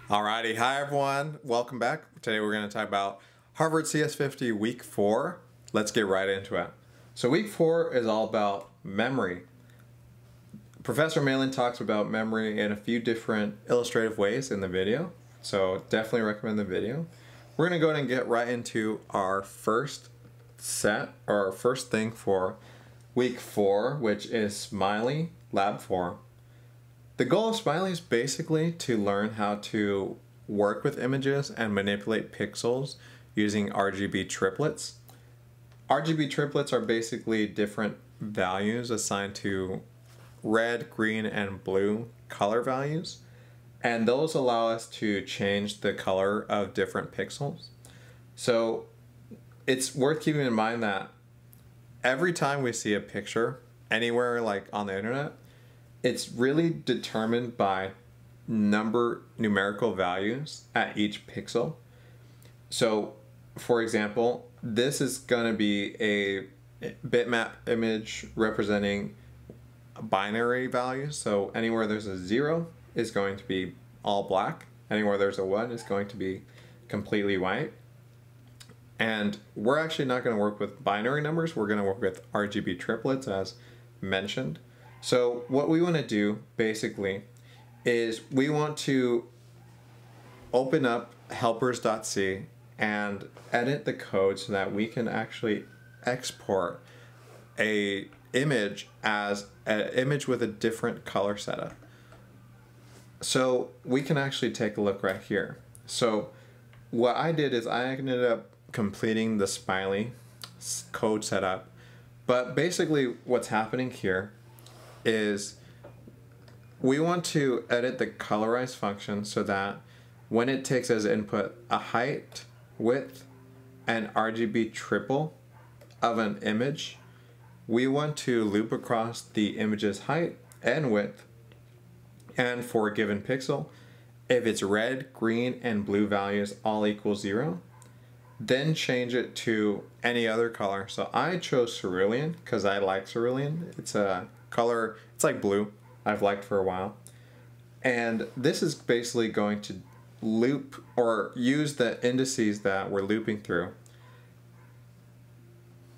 Alrighty, hi everyone, welcome back. Today we're going to talk about Harvard CS50 week 4. Let's get right into it. So week 4 is all about memory. Professor Malin talks about memory in a few different illustrative ways in the video, so definitely recommend the video. We're going to go ahead and get right into our first set, or our first thing for week 4, which is Smiley Lab 4. The goal of Smiley is basically to learn how to work with images and manipulate pixels using RGB triplets. RGB triplets are basically different values assigned to red, green, and blue color values, and those allow us to change the color of different pixels. So it's worth keeping in mind that every time we see a picture anywhere like on the internet, it's really determined by numerical values at each pixel. So for example, this is going to be a bitmap image representing binary values. So anywhere there's a 0 is going to be all black. Anywhere there's a 1 is going to be completely white. And we're actually not going to work with binary numbers. We're going to work with RGB triplets as mentioned. So what we want to do basically is we want to open up helpers.c and edit the code so that we can actually export a image as an image with a different color setup. So we can actually take a look right here. So what I did is I ended up completing the Smiley code setup, but basically what's happening here is we want to edit the colorize function so that when it takes as input a height, width, and RGB triple of an image, we want to loop across the image's height and width, and for a given pixel, if it's red, green, and blue values all equal 0, then change it to any other color. So I chose cerulean because I like cerulean. It's a color, it's like blue, I've liked for a while. And this is basically going to loop or use the indices that we're looping through.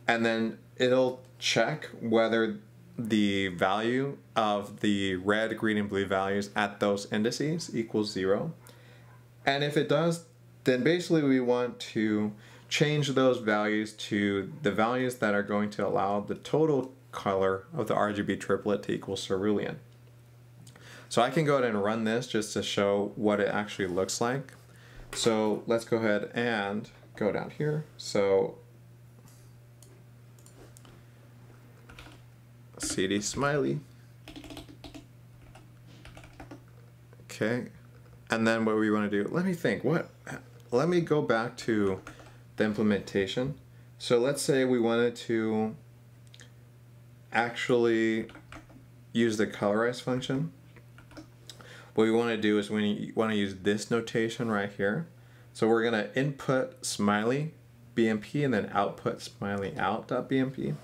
And then it'll check whether the value of the red, green, and blue values at those indices equals 0. And if it does, then basically we want to change those values to the values that are going to allow the total color of the RGB triplet to equal cerulean. So I can go ahead and run this just to show what it actually looks like. So let's go ahead and go down here. So CD Smiley. Okay. And then what we want to do, let me think, let me go back to the implementation. So let's say we wanted to actually use the colorize function. What we want to do is we want to use this notation right here. So we're going to input Smiley BMP and then output Smiley out.bmp.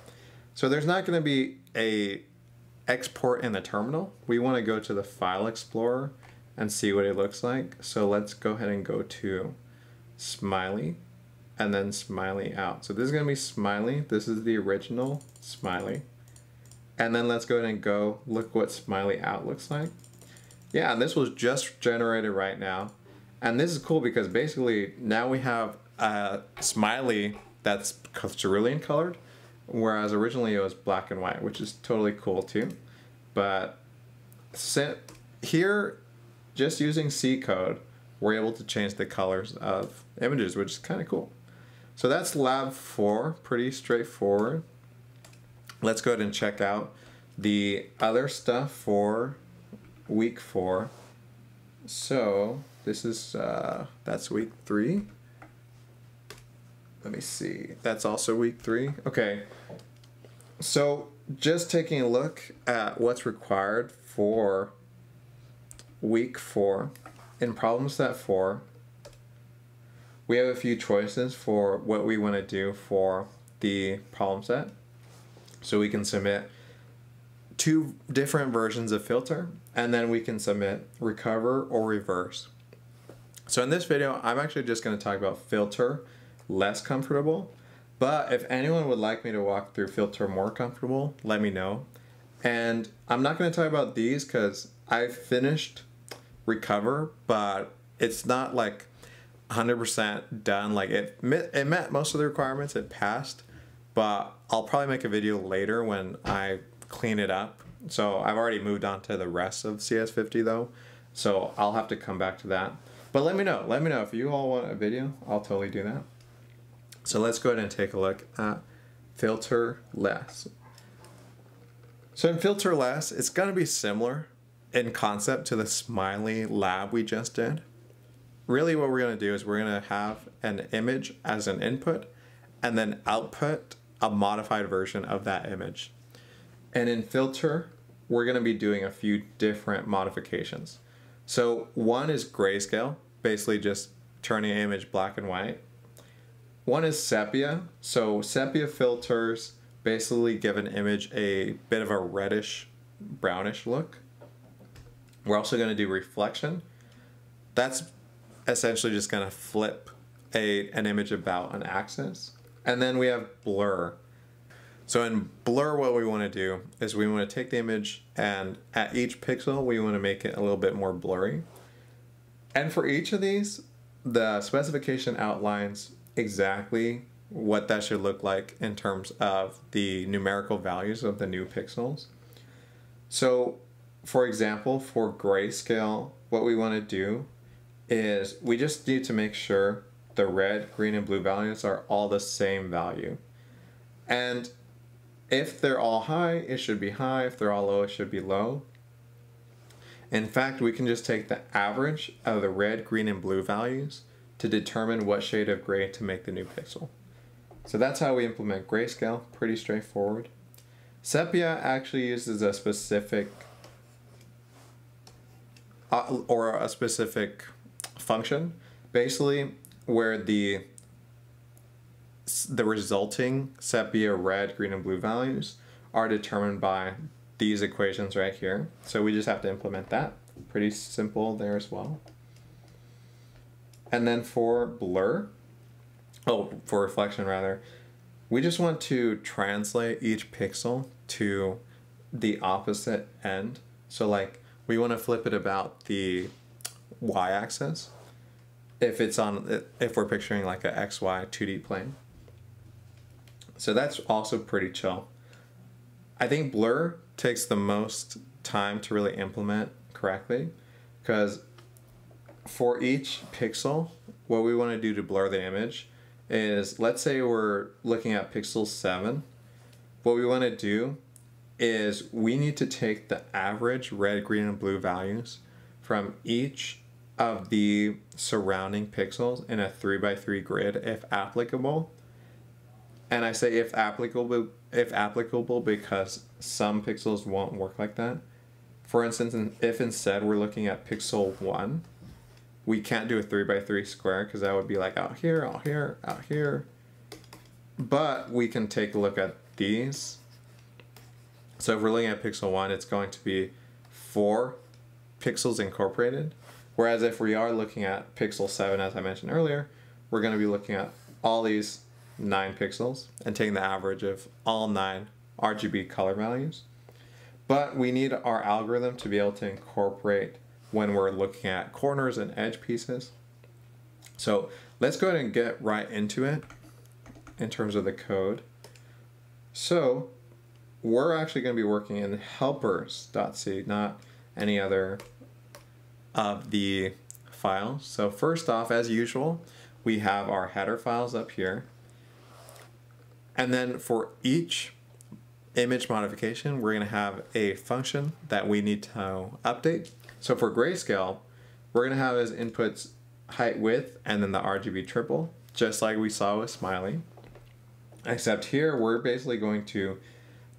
So there's not going to be a export in the terminal. We want to go to the file explorer and see what it looks like. So let's go ahead and go to Smiley and then Smiley out. So this is going to be Smiley. This is the original Smiley. And then let's go ahead and go look what Smiley out looks like. Yeah, and this was just generated right now. And this is cool because basically now we have a Smiley that's cerulean colored, whereas originally it was black and white, which is totally cool too. But here, just using C code, we're able to change the colors of images, which is kind of cool. So that's lab 4, pretty straightforward. Let's go ahead and check out the other stuff for week 4. So this is, that's week 3. Let me see, that's also week 3. Okay, so just taking a look at what's required for week 4, in problem set 4, we have a few choices for what we want to do for the problem set. So we can submit 2 different versions of filter, and then we can submit recover or reverse. So in this video, I'm actually just going to talk about filter less comfortable. But if anyone would like me to walk through filter more comfortable, let me know. And I'm not going to talk about these because I finished recover, but it's not like 100% done. Like it met most of the requirements, it passed, but I'll probably make a video later when I clean it up. So I've already moved on to the rest of CS50 though, so I'll have to come back to that. But let me know if you all want a video, I'll totally do that. So let's go ahead and take a look at filter less. So in filter less, it's going to be similar in concept to the Smiley lab we just did. Really what we're going to do is we're going to have an image as an input and then output a modified version of that image. And in filter, we're going to be doing a few different modifications. So one is grayscale, basically just turning an image black and white. One is sepia. So sepia filters basically give an image a bit of a reddish, brownish look. We're also going to do reflection. That's essentially just going to flip an image about an axis. And then we have blur. So in blur, what we want to do is we want to take the image and at each pixel, we want to make it a little bit more blurry. And for each of these, the specification outlines exactly what that should look like in terms of the numerical values of the new pixels. So for example, for grayscale, what we want to do is we just need to make sure the red, green, and blue values are all the same value. And if they're all high, it should be high. If they're all low, it should be low. In fact, we can just take the average of the red, green, and blue values to determine what shade of gray to make the new pixel. So that's how we implement grayscale, pretty straightforward. Sepia actually uses a specific function, basically where the resulting sepia red, green, and blue values are determined by these equations right here. So we just have to implement that. Pretty simple there as well. And then for blur, for reflection rather, we just want to translate each pixel to the opposite end. So like we want to flip it about the y-axis if we're picturing like a XY 2D plane. So that's also pretty chill. I think blur takes the most time to really implement correctly, because for each pixel, what we want to do to blur the image is, let's say we're looking at pixel 7. What we want to do is we need to take the average red, green, and blue values from each of the surrounding pixels in a 3x3 grid if applicable. And I say if applicable because some pixels won't work like that. For instance, if instead we're looking at pixel 1, we can't do a 3x3 square because that would be like out here, out here, out here. But we can take a look at these. So if we're looking at pixel 1, it's going to be 4 pixels incorporated. Whereas if we are looking at pixel 7, as I mentioned earlier, we're going to be looking at all these 9 pixels and taking the average of all 9 RGB color values. But we need our algorithm to be able to incorporate when we're looking at corners and edge pieces. So let's go ahead and get right into it in terms of the code. So we're actually going to be working in helpers.c, not any other of the files. So first off, as usual, we have our header files up here. And then for each image modification, we're going to have a function that we need to update. So for grayscale, we're going to have as inputs height, width, and then the RGB triple, just like we saw with Smiley. Except here, we're basically going to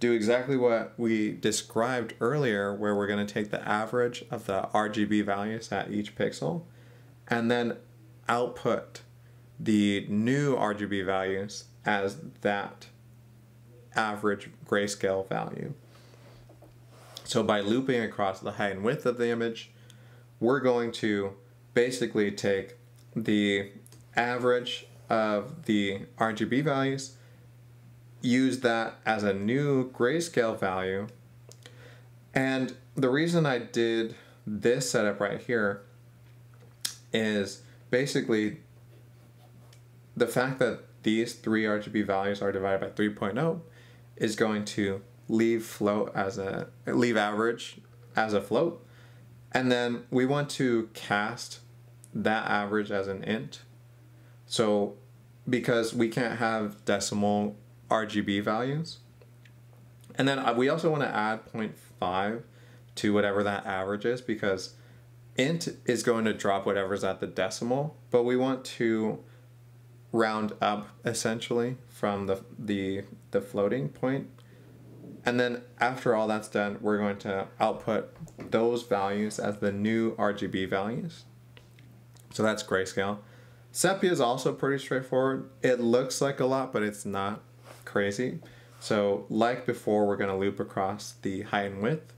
do exactly what we described earlier, where we're going to take the average of the RGB values at each pixel and then output the new RGB values as that average grayscale value. So by looping across the height and width of the image, we're going to basically take the average of the RGB values, use that as a new grayscale value. And the reason I did this setup right here is basically the fact that these three RGB values are divided by 3.0 is going to leave average as a float. And then we want to cast that average as an int. So because we can't have decimal RGB values. And then we also want to add 0.5 to whatever that average is, because int is going to drop whatever's at the decimal, but we want to round up essentially from the floating point. And then after all that's done, we're going to output those values as the new RGB values. So that's grayscale. Sepia is also pretty straightforward. It looks like a lot, but it's not crazy. So like before, we're going to loop across the height and width.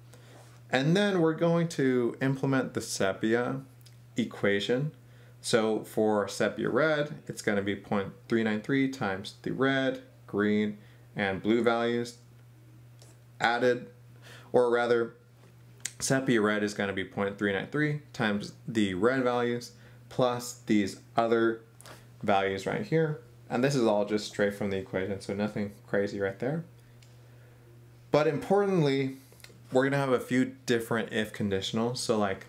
And then we're going to implement the sepia equation. So for sepia red, it's going to be 0.393 times the red, green, and blue values added, or rather, sepia red is going to be 0.393 times the red values plus these other values right here. And this is all just straight from the equation, so nothing crazy right there. But importantly, we're going to have a few different if conditionals. So like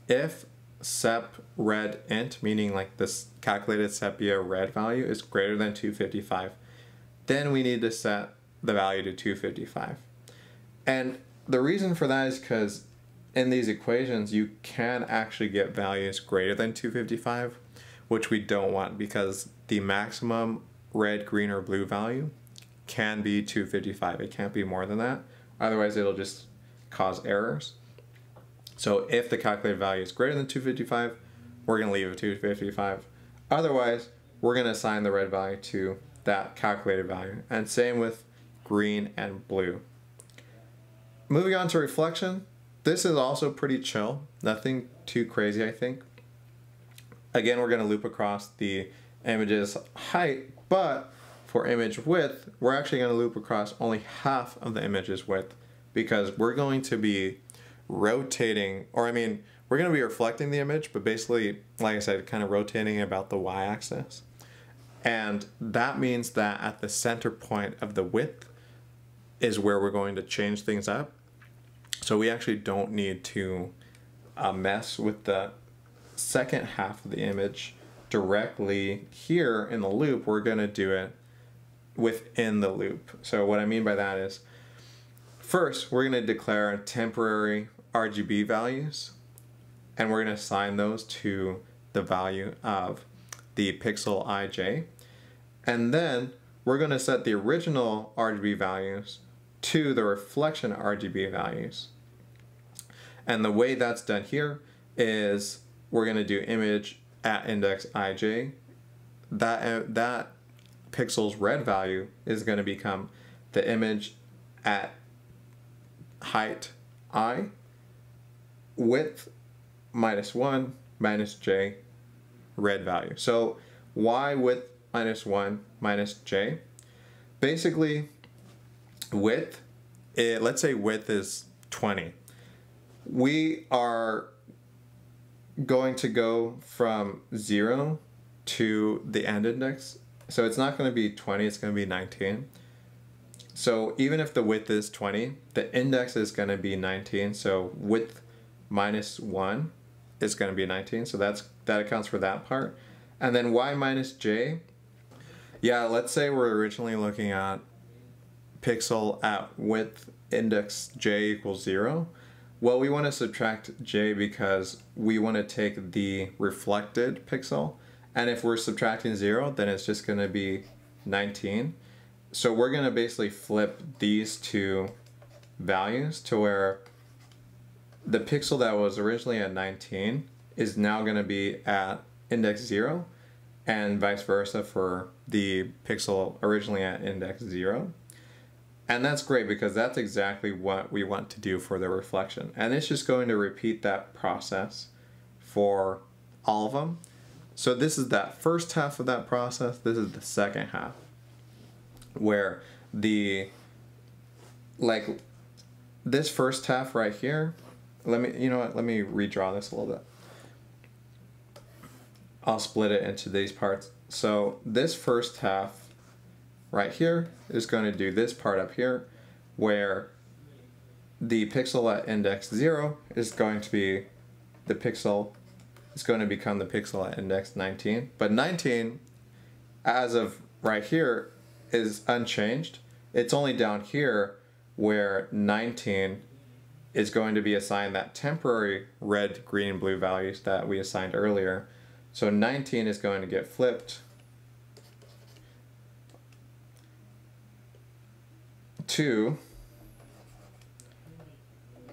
if sep red int, meaning like this calculated sepia red value is greater than 255, then we need to set the value to 255. And the reason for that is because in these equations, you can actually get values greater than 255, which we don't want, because the maximum red, green, or blue value can be 255. It can't be more than that. Otherwise, it'll just cause errors. So if the calculated value is greater than 255, we're going to leave it 255. Otherwise, we're going to assign the red value to that calculated value. And same with green and blue. Moving on to reflection. This is also pretty chill. Nothing too crazy, I think. Again, we're going to loop across the image's height, but for image width, we're actually going to loop across only half of the image's width, because we're going to be rotating, or I mean, we're going to be reflecting the image, but basically, like I said, kind of rotating about the y-axis. And that means that at the center point of the width is where we're going to change things up. So we actually don't need to mess with the second half of the image directly here in the loop. We're going to do it within the loop. So what I mean by that is, first, we're going to declare temporary RGB values, and we're going to assign those to the value of the pixel ij. And then we're going to set the original RGB values to the reflection RGB values. And the way that's done here is we're going to do image at index ij. That pixel's red value is going to become the image at height I, width -1 minus j, red value. So y width -1 minus j. Basically, width, let's say width is 20. We are going to go from 0 to the end index. So it's not going to be 20, it's going to be 19. So even if the width is 20, the index is going to be 19. So width -1 is going to be 19. So that accounts for that part. And then y minus j, yeah, let's say we're originally looking at pixel at width index j equals 0. Well, we want to subtract j because we want to take the reflected pixel. And if we're subtracting 0, then it's just going to be 19. So we're going to basically flip these two values to where the pixel that was originally at 19 is now going to be at index 0, and vice versa for the pixel originally at index 0. And that's great because that's exactly what we want to do for the reflection. And it's just going to repeat that process for all of them. So this is that first half of that process. This is the second half, where the, like, this first half right here, let me redraw this a little bit. I'll split it into these parts. So this first half right here is going to do this part up here, where the pixel at index 0 is going to be the pixel, it's going to become the pixel at index 19. But 19, as of right here, is unchanged. It's only down here where 19 is going to be assigned that temporary red, green, and blue values that we assigned earlier. So 19 is going to get flipped to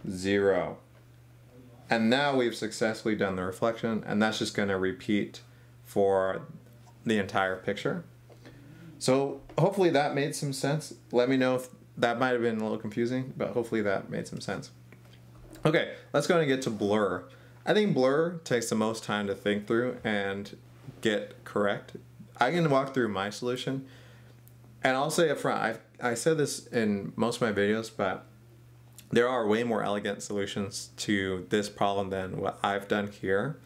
0. And now we've successfully done the reflection, and that's just going to repeat for the entire picture. So hopefully that made some sense. Let me know if that might have been a little confusing, but hopefully that made some sense. Okay, let's go and get to blur. I think blur takes the most time to think through and get correct. I can walk through my solution, and I'll say up front, I said this in most of my videos, but there are way more elegant solutions to this problem than what I've done here.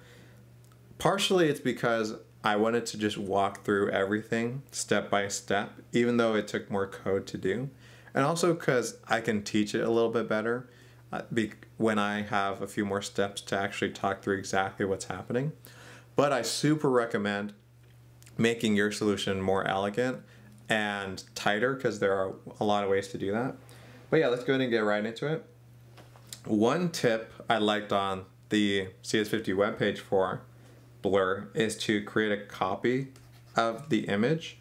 Partially it's because I wanted to just walk through everything step by step, even though it took more code to do. And also because I can teach it a little bit better when I have a few more steps to actually talk through exactly what's happening. But I super recommend making your solution more elegant and tighter, because there are a lot of ways to do that. But yeah, let's go ahead and get right into it. One tip I liked on the CS50 webpage for blur is to create a copy of the image.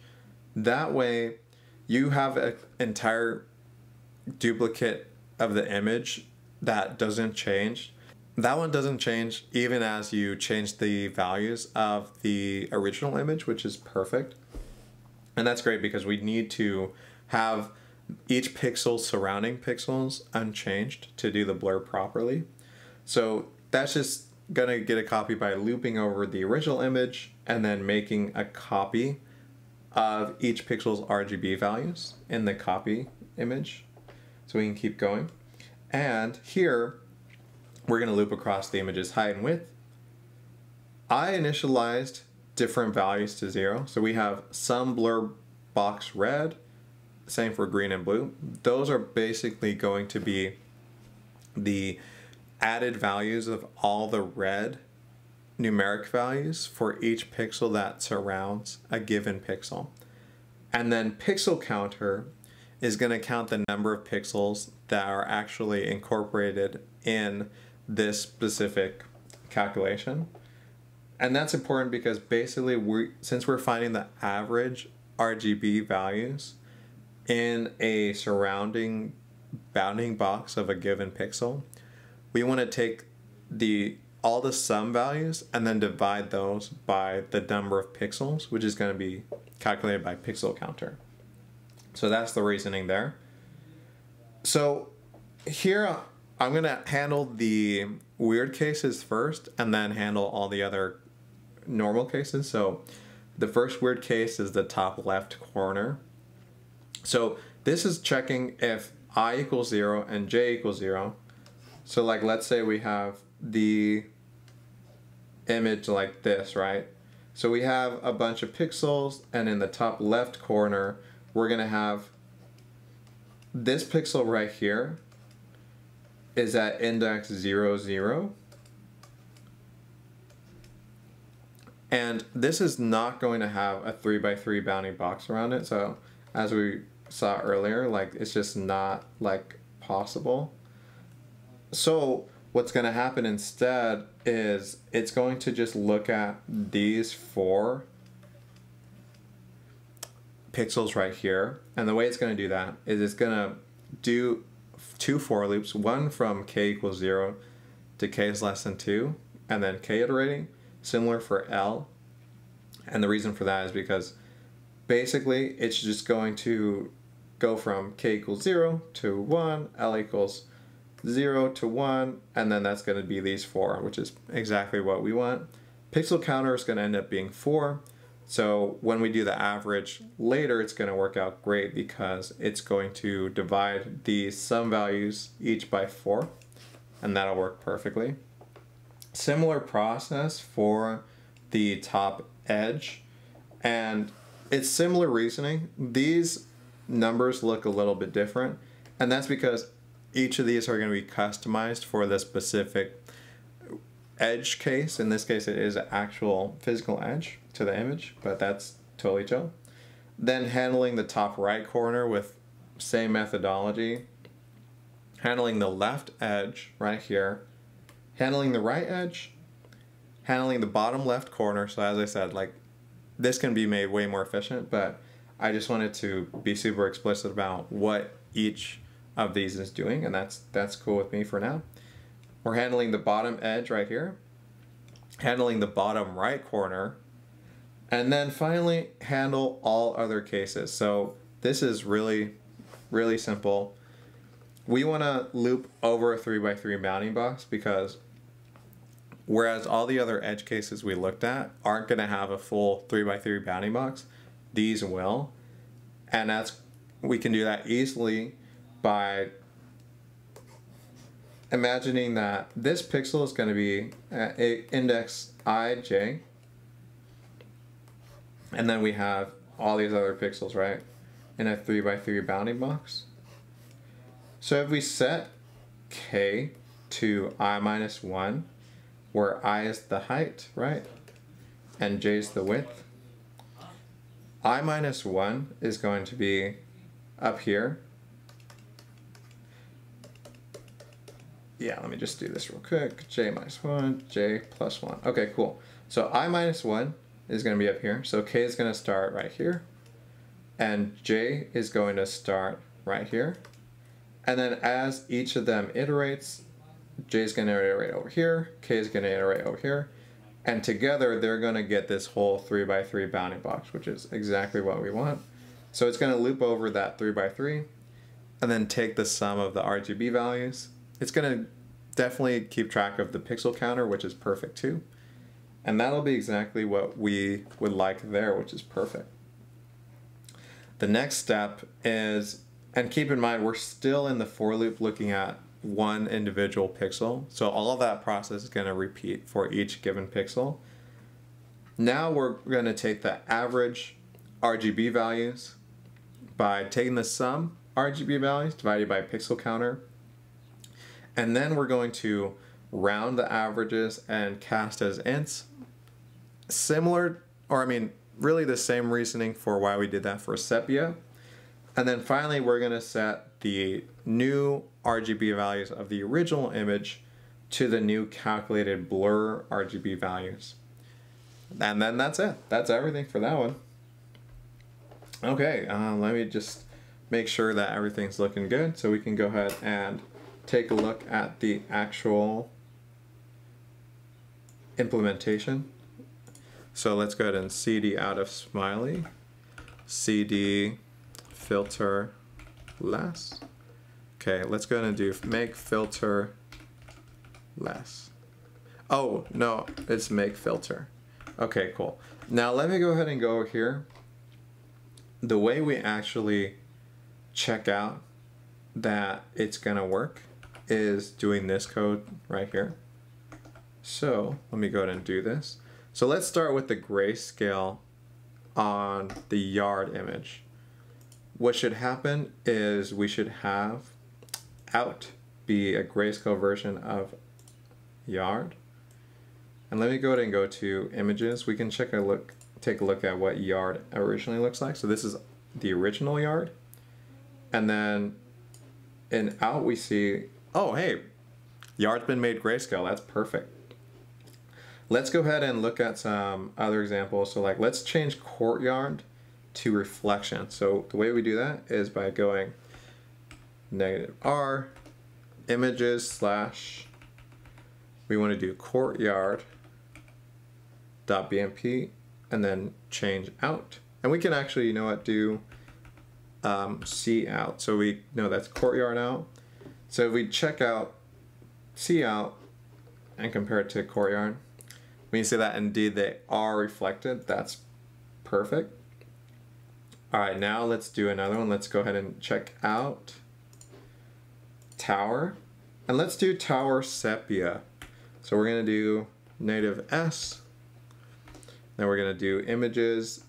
That way you have an entire duplicate of the image that doesn't change. That one doesn't change even as you change the values of the original image, which is perfect. And that's great because we need to have each pixel surrounding pixels unchanged to do the blur properly. So that's just gonna get a copy by looping over the original image and then making a copy of each pixel's RGB values in the copy image. So we can keep going. And here, we're gonna loop across the image's height and width. I initialized different values to 0. So we have some blur box red, same for green and blue. Those are basically going to be the added values of all the red numeric values for each pixel that surrounds a given pixel. And then pixel counter is going to count the number of pixels that are actually incorporated in this specific calculation. And that's important because basically since we're finding the average RGB values in a surrounding bounding box of a given pixel, we want to take all the sum values and then divide those by the number of pixels, which is going to be calculated by pixel counter. So that's the reasoning there. So here I'm going to handle the weird cases first and then handle all the other normal cases. So the first weird case is the top left corner. So this is checking if I equals 0 and j equals 0. So like let's say we have the image like this, right? So we have a bunch of pixels, and in the top left corner we're gonna have this pixel right here is at index 0, 0. And this is not going to have a 3x3 bounding box around it. So as we saw earlier, like it's just not like possible. So what's going to happen instead is it's going to just look at these 4 pixels right here. And the way it's going to do that is it's going to do 2 for loops, one from k equals 0 to k is less than 2, and then k iterating, similar for L. And the reason for that is because basically it's just going to go from k equals 0 to 1, L equals 0 to 1, and then that's going to be these 4, which is exactly what we want. Pixel counter is going to end up being 4. So when we do the average later, it's going to work out great because it's going to divide the sum values each by 4, and that'll work perfectly. Similar process for the top edge, and it's similar reasoning. These numbers look a little bit different, and that's because each of these are going to be customized for the specific edge case. In this case, it is an actual physical edge to the image, but that's totally chill. Then handling the top right corner with same methodology. Handling the left edge right here. Handling the right edge. Handling the bottom left corner. So as I said, like, this can be made way more efficient, but I just wanted to be super explicit about what each of these is doing, and that's cool with me for now. We're handling the bottom edge right here, handling the bottom right corner, and then finally handle all other cases. So this is really, really simple. We want to loop over a 3x3 bounding box because whereas all the other edge cases we looked at aren't going to have a full 3x3 bounding box, these will. And we can do that easily by imagining that this pixel is going to be at index ij, and then we have all these other pixels, right, in a 3x3 bounding box. So if we set k to I minus 1, where I is the height, right, and j is the width, I minus 1 is going to be up here. Yeah, let me just do this real quick. J minus 1, j plus 1. Okay, cool. So I minus 1 is going to be up here. So k is going to start right here. And j is going to start right here. And then as each of them iterates, j is going to iterate over here, k is going to iterate over here. And together they're going to get this whole 3x3 bounding box, which is exactly what we want. So it's going to loop over that 3x3 and then take the sum of the RGB values. It's going to definitely keep track of the pixel counter, which is perfect too. And that'll be exactly what we would like there, which is perfect. The next step is, and keep in mind, we're still in the for loop looking at one individual pixel. So all of that process is going to repeat for each given pixel. Now we're going to take the average RGB values by taking the sum RGB values divided by pixel counter. And then we're going to round the averages and cast as ints. Similar, or I mean, really the same reasoning for why we did that for sepia. And then finally, we're going to set the new RGB values of the original image to the new calculated blur RGB values. And then that's it. That's everything for that one. Okay, let me just make sure that everything's looking good so we can go ahead and take a look at the actual implementation. So let's go ahead and CD out of Smiley, CD filter less. Okay, let's go ahead and do make filter less. Oh, no, it's make filter. Okay, cool. Now let me go ahead and go over here. The way we actually check out that it's gonna work is doing this code right here. So let me go ahead and do this. So let's start with the grayscale on the yard image. What should happen is we should have out be a grayscale version of yard. And let me go ahead and go to images. We can take a look at what yard originally looks like. So this is the original yard. And then in out we see, oh hey, yard's been made grayscale. That's perfect. Let's go ahead and look at some other examples. So like let's change courtyard to reflection. So the way we do that is by going -r images slash, we want to do courtyard.bmp and then change out. And we can actually, you know what, do see out. So we know that's courtyard out. So if we check out cout and compare it to courtyard, we can see that indeed they are reflected. That's perfect. All right, now let's do another one. Let's go ahead and check out tower, and let's do tower sepia. So we're gonna do native S, then we're gonna do images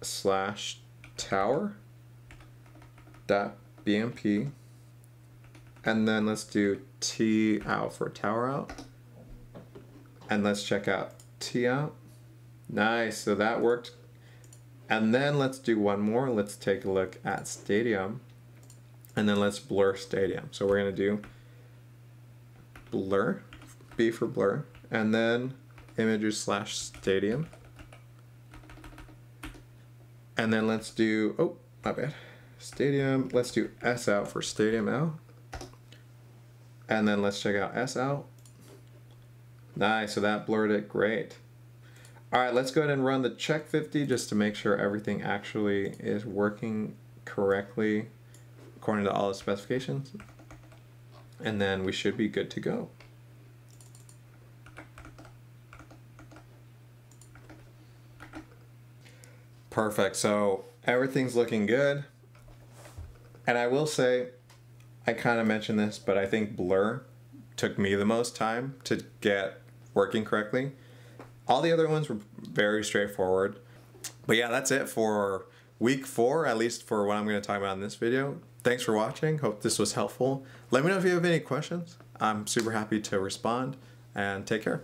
slash tower dot bmp, and then let's do T out for tower out, and let's check out T out. Nice, so that worked. And then let's do one more. Let's take a look at stadium, and then let's blur stadium. So we're gonna do blur, B for blur, and then images slash stadium, and then let's do, oh my bad, stadium, let's do S out for stadium out, and then let's check out S out. Nice, so that blurred it great. All right, let's go ahead and run the check 50 just to make sure everything actually is working correctly according to all the specifications, and then we should be good to go. Perfect, so everything's looking good. And I will say, I kind of mentioned this, but I think blur took me the most time to get working correctly. All the other ones were very straightforward. But yeah, that's it for week 4, at least for what I'm going to talk about in this video. Thanks for watching. Hope this was helpful. Let me know if you have any questions. I'm super happy to respond, and take care.